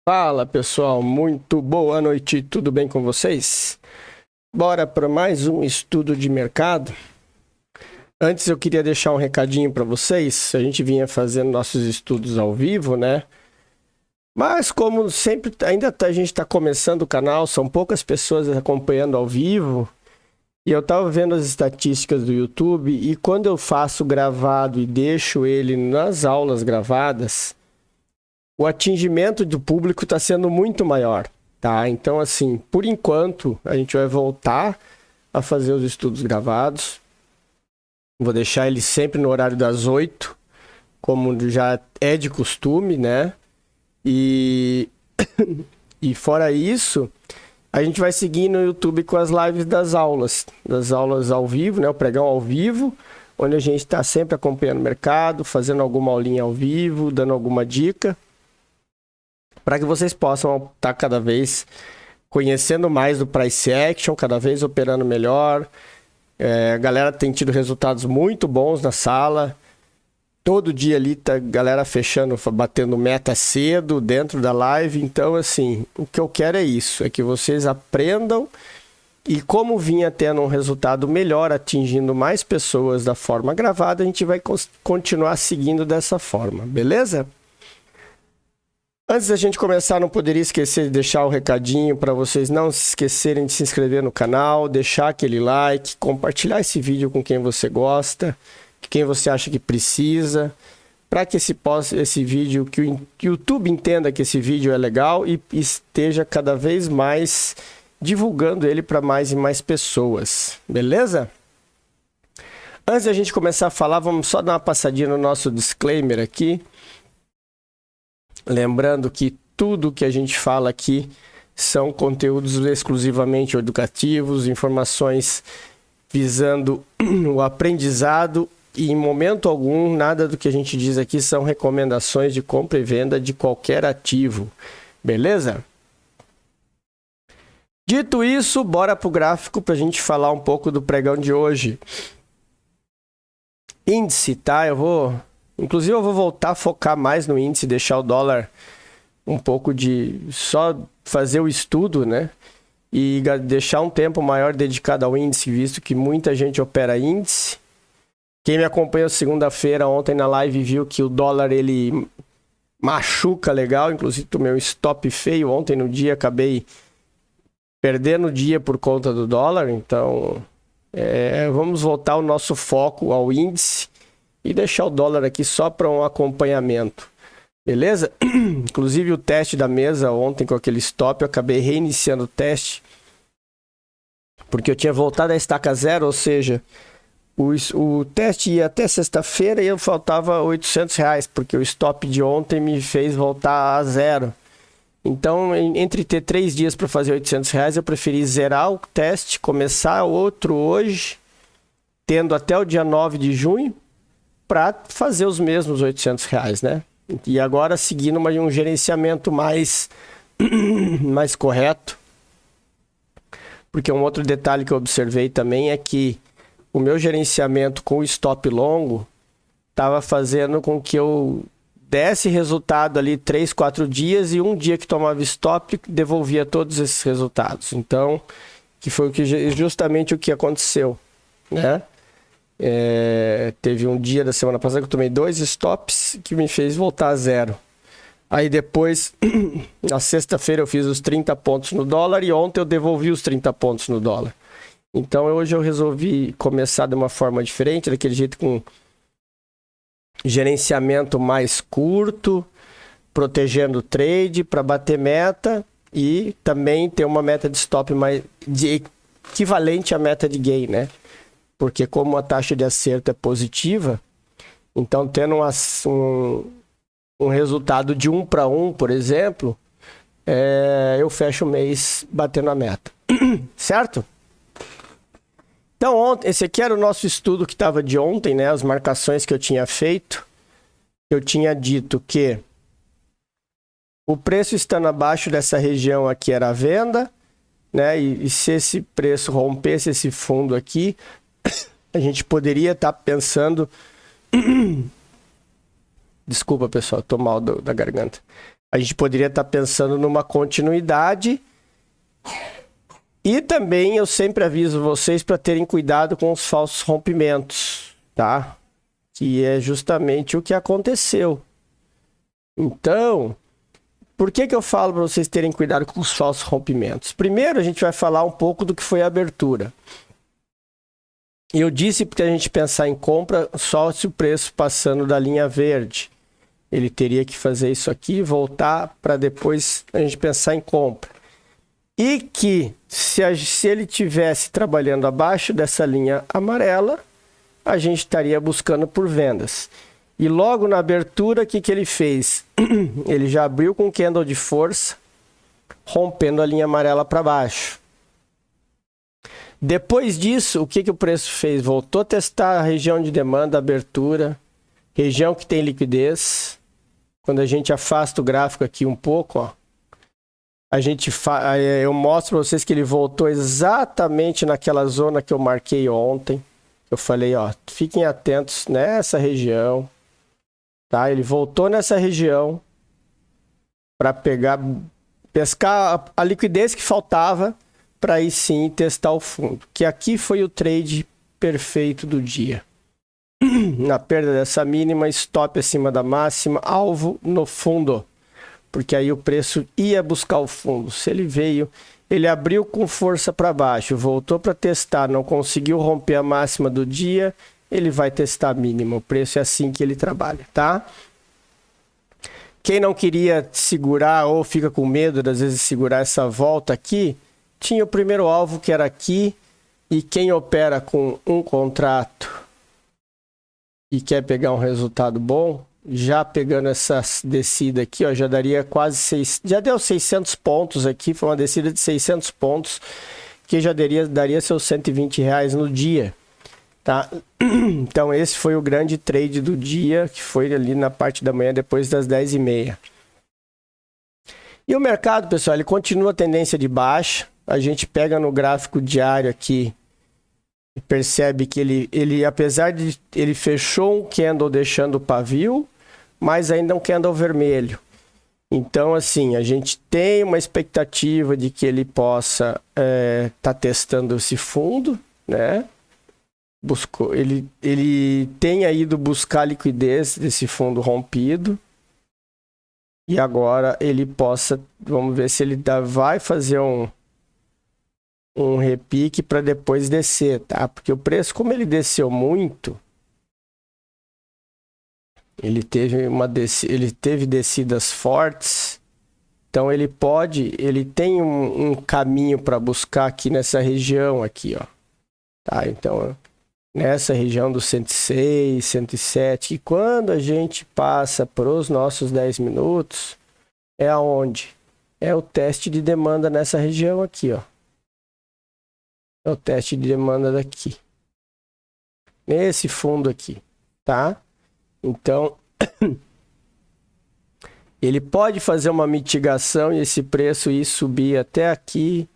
Fala pessoal, muito boa noite, tudo bem com vocês? Bora para mais um estudo de mercado. Antes eu queria deixar um recadinho para vocês. A gente vinha fazendo nossos estudos ao vivo, né? Mas como sempre, a gente está começando o canal, são poucas pessoas acompanhando ao vivo. E eu estava vendo as estatísticas do YouTube e quando eu faço gravado e deixo ele nas aulas gravadas, o atingimento do público está sendo muito maior, tá? Então, assim, por enquanto, a gente vai voltar a fazer os estudos gravados. Vou deixar ele sempre no horário das 8, como já é de costume, né? E fora isso, a gente vai seguir no YouTube com as lives das aulas ao vivo, né? O pregão ao vivo, onde a gente está sempre acompanhando o mercado, fazendo alguma aulinha ao vivo, dando alguma dica, para que vocês possam estar cada vez conhecendo mais do price action, cada vez operando melhor. A galera tem tido resultados muito bons na sala. Todo dia ali tá a galera fechando, batendo meta cedo dentro da live. Então, assim, o que eu quero é isso, é que vocês aprendam e como vinha tendo um resultado melhor, atingindo mais pessoas da forma gravada, a gente vai continuar seguindo dessa forma, beleza? Antes da gente começar, não poderia esquecer de deixar o recadinho para vocês não se esquecerem de se inscrever no canal, deixar aquele like, compartilhar esse vídeo com quem você gosta, quem você acha que precisa, para que esse vídeo, que o YouTube entenda que esse vídeo é legal e esteja cada vez mais divulgando ele para mais e mais pessoas, beleza? Antes da gente começar a falar, vamos só dar uma passadinha no nosso disclaimer aqui. Lembrando que tudo que a gente fala aqui são conteúdos exclusivamente educativos, informações visando o aprendizado e em momento algum nada do que a gente diz aqui são recomendações de compra e venda de qualquer ativo, beleza? Dito isso, bora pro gráfico para a gente falar um pouco do pregão de hoje. Índice, tá? Inclusive eu vou voltar a focar mais no índice, deixar o dólar um pouco de só fazer o estudo, né? E deixar um tempo maior dedicado ao índice, visto que muita gente opera índice. Quem me acompanhou segunda-feira, ontem na live, viu que o dólar ele machuca legal, inclusive tomei um stop feio ontem no dia, acabei perdendo o dia por conta do dólar, então vamos voltar o nosso foco ao índice e deixar o dólar aqui só para um acompanhamento, beleza? Inclusive o teste da mesa ontem com aquele stop, eu acabei reiniciando o teste, porque eu tinha voltado à estaca zero, ou seja, o teste ia até sexta-feira e eu faltava R$800, porque o stop de ontem me fez voltar a zero. Então, entre ter 3 dias para fazer R$800, eu preferi zerar o teste, começar outro hoje, tendo até o dia 9 de junho, para fazer os mesmos R$800, né? E agora seguindo um gerenciamento mais correto. Porque um outro detalhe que eu observei também é que o meu gerenciamento com o stop longo estava fazendo com que eu desse resultado ali 3, 4 dias e um dia que tomava stop devolvia todos esses resultados. Então, que foi justamente o que aconteceu, né? Teve um dia da semana passada que eu tomei 2 stops que me fez voltar a zero. Aí depois, na sexta-feira eu fiz os 30 pontos no dólar e ontem eu devolvi os 30 pontos no dólar. Então hoje eu resolvi começar de uma forma diferente, daquele jeito com gerenciamento mais curto, protegendo o trade para bater meta e também ter uma meta de stop equivalente à meta de gain, né? Porque como a taxa de acerto é positiva, então tendo um resultado de 1 para 1, por exemplo, eu fecho o mês batendo a meta. Certo? Então, esse aqui era o nosso estudo que estava de ontem, né? As marcações que eu tinha feito. Eu tinha dito que o preço estando abaixo dessa região aqui era a venda, né? E se esse preço rompesse esse fundo aqui, a gente poderia estar pensando... Desculpa, pessoal, tô mal da garganta. A gente poderia estar pensando numa continuidade. E também eu sempre aviso vocês para terem cuidado com os falsos rompimentos, tá? Que é justamente o que aconteceu. Então, por que eu falo para vocês terem cuidado com os falsos rompimentos? Primeiro, a gente vai falar um pouco do que foi a abertura. Eu disse para a gente pensar em compra só se o preço passando da linha verde. Ele teria que fazer isso aqui e voltar para depois a gente pensar em compra. E que se ele tivesse trabalhando abaixo dessa linha amarela, a gente estaria buscando por vendas. E logo na abertura, o que ele fez? Ele já abriu com candle de força, rompendo a linha amarela para baixo. Depois disso, o que o preço fez? Voltou a testar a região de demanda, abertura, região que tem liquidez. Quando a gente afasta o gráfico aqui um pouco, ó, eu mostro para vocês que ele voltou exatamente naquela zona que eu marquei ontem. Eu falei, ó, fiquem atentos nessa região, tá? Ele voltou nessa região para pescar a liquidez que faltava para aí sim testar o fundo. Que aqui foi o trade perfeito do dia. Na perda dessa mínima, stop acima da máxima, alvo no fundo. Porque aí o preço ia buscar o fundo. Se ele veio, ele abriu com força para baixo, voltou para testar, não conseguiu romper a máxima do dia, ele vai testar a mínima. O preço é assim que ele trabalha, tá? Quem não queria segurar ou fica com medo, às vezes, de segurar essa volta aqui, tinha o primeiro alvo que era aqui, e quem opera com um contrato e quer pegar um resultado bom, já pegando essa descida aqui, ó, já daria quase já deu 600 pontos aqui, foi uma descida de 600 pontos, que já daria seus R$120 no dia, tá? Então esse foi o grande trade do dia, que foi ali na parte da manhã, depois das 10h30. E o mercado, pessoal, ele continua a tendência de baixa. A gente pega no gráfico diário aqui, e percebe que ele, apesar de ele fechou um candle deixando o pavio, mas ainda é um candle vermelho. Então, assim, a gente tem uma expectativa de que ele possa tá testando esse fundo, né? Ele tenha ido buscar a liquidez desse fundo rompido. E agora ele possa, vamos ver se ele vai fazer um repique para depois descer, tá? Porque o preço, como ele desceu muito, ele teve descidas fortes, então ele tem um caminho para buscar aqui nessa região aqui, ó. Tá? Então, nessa região do 106, 107, que quando a gente passa para os nossos 10 minutos, é aonde? É o teste de demanda nessa região aqui, ó. É o teste de demanda daqui. Nesse fundo aqui, tá? Então, ele pode fazer uma mitigação e esse preço ir subir até aqui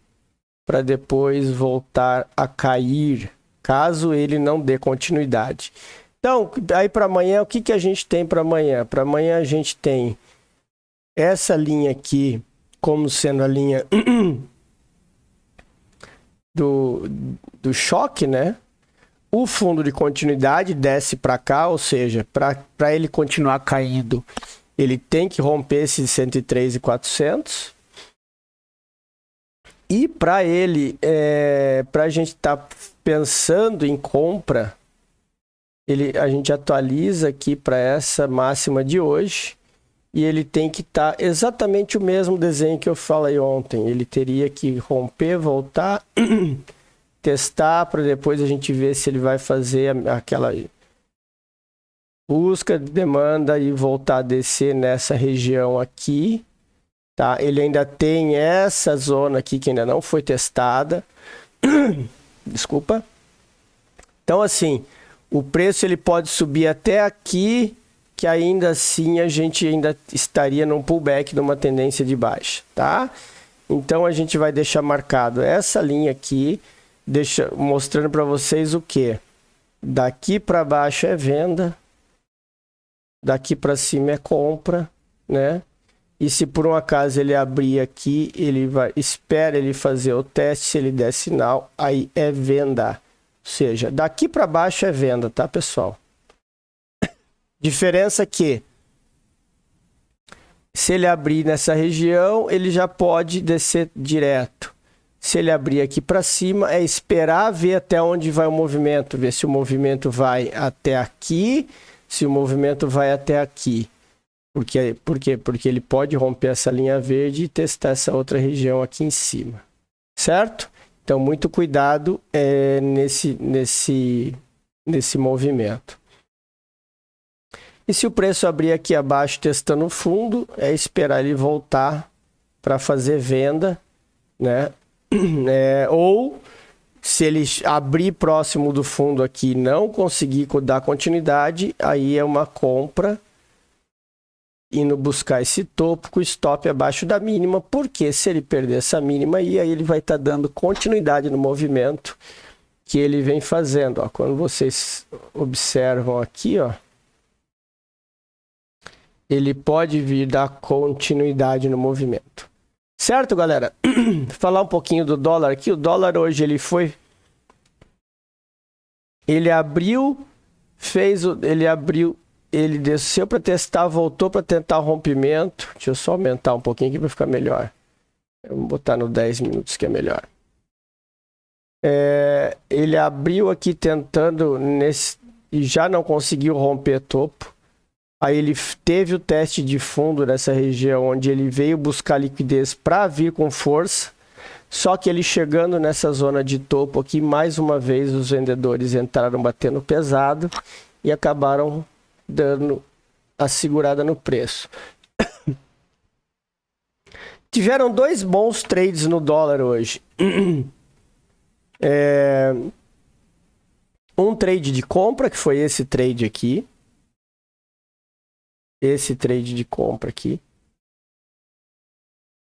para depois voltar a cair, caso ele não dê continuidade. Então, aí para amanhã, o que a gente tem para amanhã? Para amanhã a gente tem essa linha aqui como sendo a linha do choque, né? O fundo de continuidade desce para cá, ou seja, para ele continuar caindo, ele tem que romper esse 103.400. E para ele, para a gente estar pensando em compra, a gente atualiza aqui para essa máxima de hoje. E ele tem que estar exatamente o mesmo desenho que eu falei ontem. Ele teria que romper, voltar, testar para depois a gente ver se ele vai fazer aquela busca de demanda e voltar a descer nessa região aqui, tá? Ele ainda tem essa zona aqui que ainda não foi testada. Desculpa. Então, assim, o preço ele pode subir até aqui, que ainda assim a gente ainda estaria num pullback, numa tendência de baixa, tá? Então a gente vai deixar marcado essa linha aqui, mostrando para vocês o que? Daqui para baixo é venda, daqui para cima é compra, né? E se por um acaso ele abrir aqui, espera ele fazer o teste, se ele der sinal, aí é venda. Ou seja, daqui para baixo é venda, tá, pessoal? Diferença que se ele abrir nessa região, ele já pode descer direto. Se ele abrir aqui para cima, é esperar ver até onde vai o movimento, ver se o movimento vai até aqui, se o movimento vai até aqui. Por quê? Porque ele pode romper essa linha verde e testar essa outra região aqui em cima. Certo? Então, muito cuidado nesse movimento. E se o preço abrir aqui abaixo testando o fundo, é esperar ele voltar para fazer venda, né? Ou se ele abrir próximo do fundo aqui e não conseguir dar continuidade, aí é uma compra indo buscar esse topo com stop abaixo da mínima, porque se ele perder essa mínima aí ele vai estar dando continuidade no movimento que ele vem fazendo. Ó, quando vocês observam aqui, ó, ele pode vir dar continuidade no movimento. Certo, galera? Falar um pouquinho do dólar aqui. O dólar hoje ele abriu, ele desceu para testar, voltou para tentar o rompimento. Deixa eu só aumentar um pouquinho aqui para ficar melhor. Eu vou botar no 10 minutos que é melhor. Ele abriu aqui tentando e já não conseguiu romper topo. Aí ele teve o teste de fundo nessa região, onde ele veio buscar liquidez para vir com força. Só que ele chegando nessa zona de topo aqui, mais uma vez os vendedores entraram batendo pesado e acabaram dando a segurada no preço. Tiveram dois bons trades no dólar hoje. Um trade de compra, que foi esse trade aqui. Esse trade de compra aqui,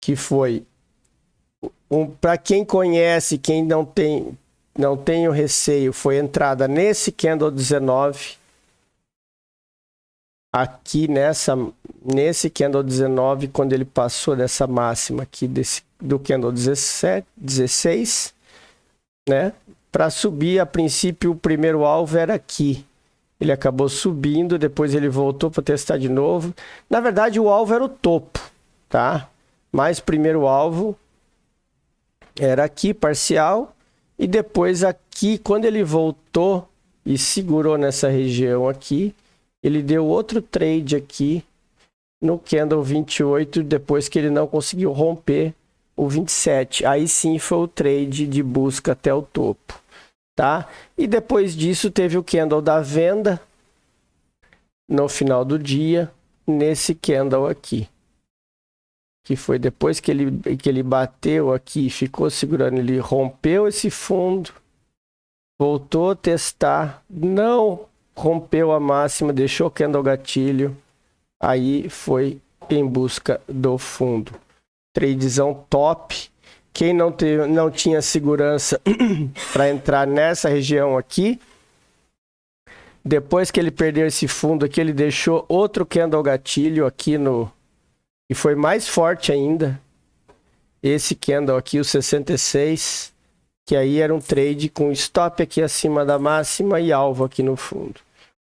que foi para quem conhece, quem não tem o receio, foi entrada nesse candle 19 aqui nesse candle 19, quando ele passou dessa máxima aqui do candle 16, né? Para subir, a princípio o primeiro alvo era aqui. Ele acabou subindo, depois ele voltou para testar de novo. Na verdade, o alvo era o topo, tá? Mas o primeiro alvo era aqui, parcial. E depois aqui, quando ele voltou e segurou nessa região aqui, ele deu outro trade aqui no candle 28, depois que ele não conseguiu romper o 27. Aí sim foi o trade de busca até o topo. Tá? E depois disso teve o candle da venda no final do dia, nesse candle aqui. Que foi depois que ele bateu aqui, ficou segurando, ele rompeu esse fundo, voltou a testar, não rompeu a máxima, deixou o candle gatilho, aí foi em busca do fundo. Tradezão top. Quem não tinha segurança para entrar nessa região aqui, depois que ele perdeu esse fundo aqui, ele deixou outro candle gatilho aqui e foi mais forte ainda. Esse candle aqui, o 66, que aí era um trade com stop aqui acima da máxima e alvo aqui no fundo.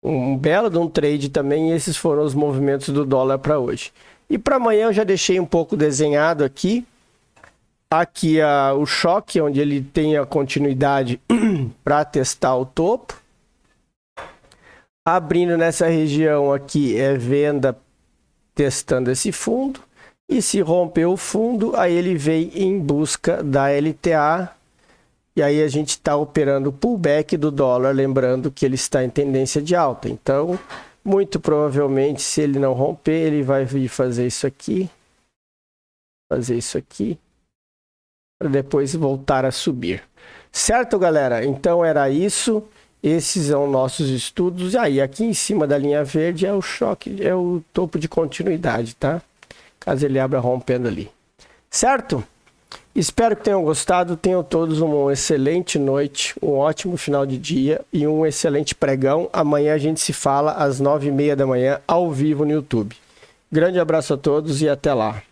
Um belo de um trade também, e esses foram os movimentos do dólar para hoje. E para amanhã eu já deixei um pouco desenhado aqui. Aqui o choque, onde ele tem a continuidade para testar o topo. Abrindo nessa região aqui é venda testando esse fundo. E se romper o fundo, aí ele vem em busca da LTA. E aí a gente está operando o pullback do dólar, lembrando que ele está em tendência de alta. Então, muito provavelmente, se ele não romper, ele vai vir fazer isso aqui. Fazer isso aqui. Para depois voltar a subir. Certo, galera? Então era isso. Esses são nossos estudos. E aí, aqui em cima da linha verde é o choque, é o topo de continuidade, tá? Caso ele abra rompendo ali. Certo? Espero que tenham gostado. Tenham todos uma excelente noite, um ótimo final de dia e um excelente pregão. Amanhã a gente se fala às 9h30 da manhã, ao vivo no YouTube. Grande abraço a todos e até lá.